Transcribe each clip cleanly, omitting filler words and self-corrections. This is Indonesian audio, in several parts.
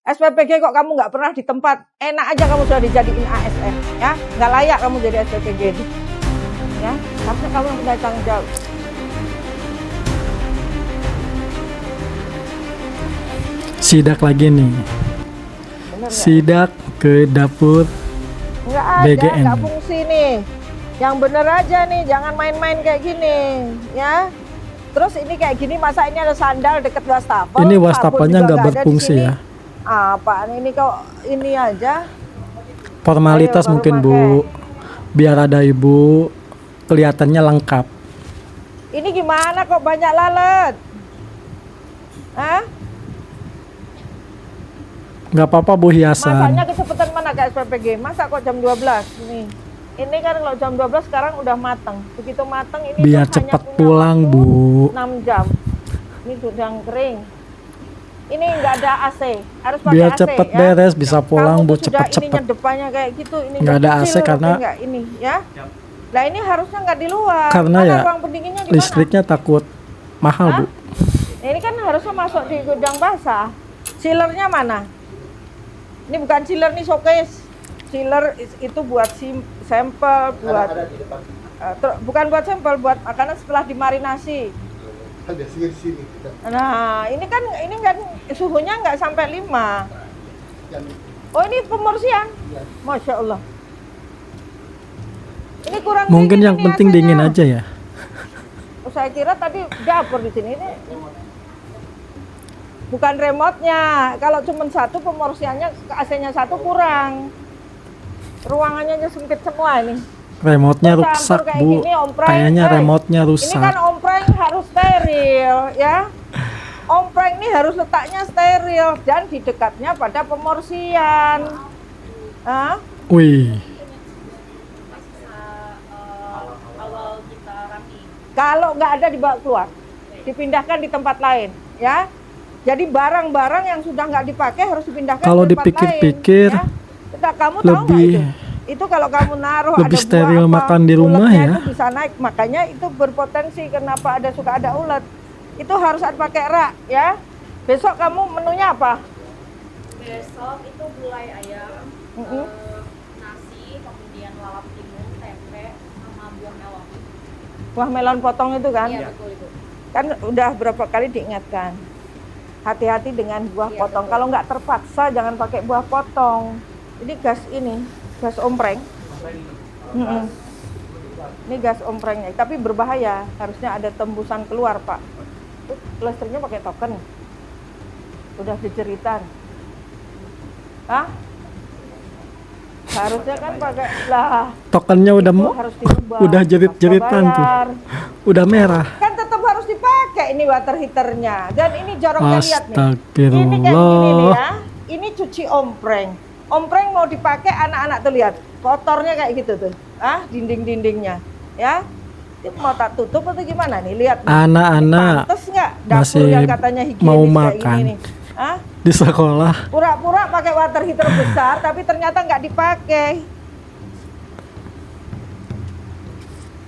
SPPG kok kamu nggak pernah di tempat, enak aja kamu sudah dijadiin ASN, ya, nggak layak kamu jadi SPPG, ya, harusnya kamu yang punya tanggung jawab. Sidak lagi nih, Bener sidak ke dapur nggak ada, BGN. nggak fungsi nih, yang bener aja nih, jangan main-main kayak gini, ya. Terus ini kayak gini, masa ini ada sandal deket wastafel? Ini wastafelnya nggak berfungsi ya? Apaan ini kok ini aja? Formalitas Ayo, mungkin pakai. Bu, biar ada ibu kelihatannya lengkap. Ini gimana kok banyak lalat? Hah? Nggak apa-apa Bu, hiasan. Masaknya kecepatan mana ke SPPG? Masa kok jam 12 nih? Ini kan kalau jam 12 sekarang udah mateng. Begitu mateng ini Biar tuh hanya cepat punya pulang waktu Bu. 6 jam. Ini sudah kering. Ini nggak ada AC. Harus pakai Biar AC cepet ya. beres, bisa pulang Kamu Bu, tuh sudah ininya cepet-cepet. depannya kayak gitu. Ini Nggak ada AC kecil, karena- nggak ini ya. Nah ini harusnya nggak di luar. Karena Mana ya ruang pendinginnya di mana? listriknya takut mahal Bu. Nah, ini kan harusnya masuk di gudang basah. Chillernya mana? Ini bukan chiller nih, showcase. Chiller itu buat sampel, buat bukan buat sampel, buat makanan setelah dimarinasi. Nah, ini kan suhunya nggak sampai 5. Oh, ini pemorsian. Masya Allah. Ini kurang Mungkin dingin yang ini penting AC-nya. dingin aja ya. Oh, saya kira tadi dapur di sini. Ini bukan remote-nya. Kalau cuma satu pemorsiannya, AC-nya satu kurang. Ruangannya aja sempit semua ini. Remote-nya Campur rusak kayak Bu. gini, ompreng. Kayaknya remote-nya Ini kan rusak. ompreng harus steril, ya. Ompreng ini harus letaknya steril dan di dekatnya pada pemorsian. Hah? Wih, Kalau nggak ada dibawa keluar, dipindahkan di tempat lain, ya. Jadi barang-barang yang sudah nggak dipakai harus dipindahkan Kalau ke tempat dipikir-pikir, lain. Ya. Kamu tahu nggak lebih itu? Itu kalau kamu naruh lebih ada steril buah apa, makan di rumah uletnya ya. itu bisa naik, makanya itu berpotensi kenapa suka ada ulet. Itu harus pakai rak, ya. Besok kamu menunya apa? Besok itu gulai ayam, Mm-mm. nasi, kemudian lalap timun, tempe, sama buah melon. Buah melon potong itu kan? Iya betul itu. Kan udah berapa kali diingatkan. Hati-hati dengan buah Iya, potong. betul. Kalau nggak terpaksa jangan pakai buah potong. Ini gas ompreng. Mm-mm. Ini gas omprengnya, tapi berbahaya. Harusnya ada tembusan keluar, Pak. Listriknya pakai token. Udah dijeritan. Hah? Harusnya kan pakai lah. tokennya udah Itu harus dirubah. udah jerit-jeritan tuh. Bayar. Udah merah. Kan tetap harus dipakai ini water heaternya. Dan ini joroknya lihat nih. Ini kayak gini nih Astagfirullah. ya. Ini cuci ompreng. Ompreng mau dipakai anak-anak tuh lihat. Kotornya kayak gitu tuh. Dinding-dindingnya. Ya. Ini mau tak tutup atau gimana nih? Lihat nih. Anak-anak Pantes nggak dapur masih yang katanya higienis mau kayak makan. gini nih. di sekolah. Pura-pura pakai water heater besar tapi ternyata nggak dipakai.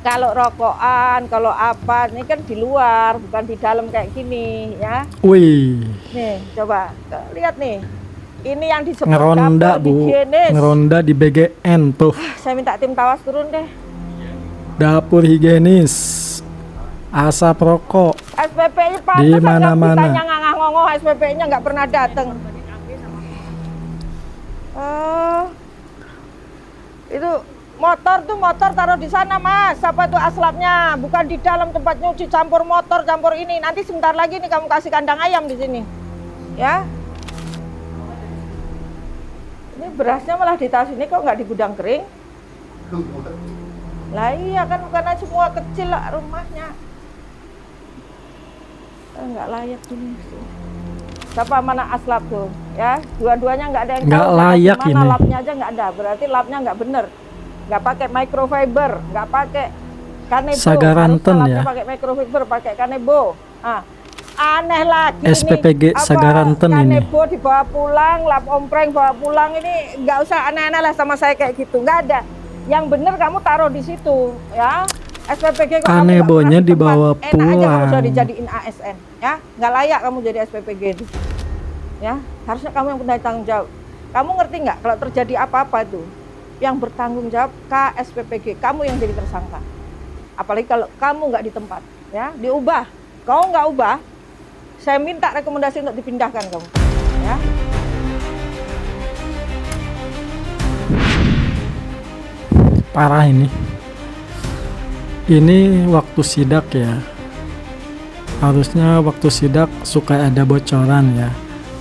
Kalau rokokan, kalau apa, ini kan di luar, bukan di dalam kayak gini, ya. Wih, Nih, coba lihat nih. Ini yang disebut ngeronda dapur Bu, higienis. ngeronda di BGN tuh. Saya minta tim tawas turun deh. Dapur higienis, asap rokok. SPP-nya Di pantas aja mana-mana. ditanya ngangah-ngongong, SPP-nya nggak pernah datang. Itu motor taruh di sana Mas. Apa itu aslapnya? Bukan di dalam tempat nyuci, campur motor, campur ini. Nanti sebentar lagi nih kamu kasih kandang ayam di sini. Ya. Ini berasnya malah ditaruh sini kok nggak di gudang kering? Lah iya kan bukan semua kecil lah rumahnya. Nggak layak ini. Siapa mana aslap tuh? Ya, dua-duanya nggak ada yang Nggak tahu layak mana ini. lapnya aja nggak ada. Berarti lapnya nggak bener. Nggak pakai microfiber, nggak pakai kanebo. Sagaranten Harusnya lapnya ya. pakai microfiber, pakai kanebo. Aneh lagi SPPG ini. Sagaranten ini. Kanebo dibawa pulang, lap ompreng bawa pulang, ini nggak usah aneh-aneh lah sama saya kayak gitu. Nggak ada. Yang bener kamu taruh di situ, ya. SPPG kok kamu nggak Kanebonya pernah di tempat, dibawa enak aja kamu pulang. sudah dijadiin ASN, ya. Nggak layak kamu jadi SPPG itu. Ya, harusnya kamu yang punya tanggung jawab. Kamu ngerti nggak kalau terjadi apa-apa tuh, yang bertanggung jawab KSPPG, kamu yang jadi tersangka. Apalagi kalau kamu nggak di tempat, ya, diubah. Kau nggak ubah, saya minta rekomendasi untuk dipindahkan kamu, ya. Parah ini. Ini waktu sidak ya. Harusnya waktu sidak suka ada bocoran ya.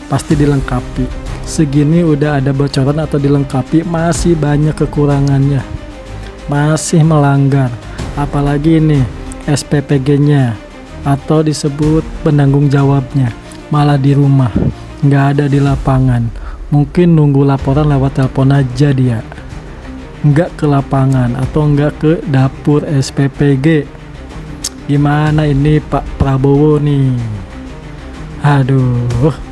Pasti dilengkapi. Segini udah ada bocoran atau dilengkapi, masih banyak kekurangannya. Masih melanggar. Apalagi ini SPPG-nya atau disebut penanggung jawabnya malah di rumah, nggak ada di lapangan. Mungkin nunggu laporan lewat telepon aja dia, nggak ke lapangan atau nggak ke dapur SPPG. Gimana ini Pak Prabowo nih? Aduh.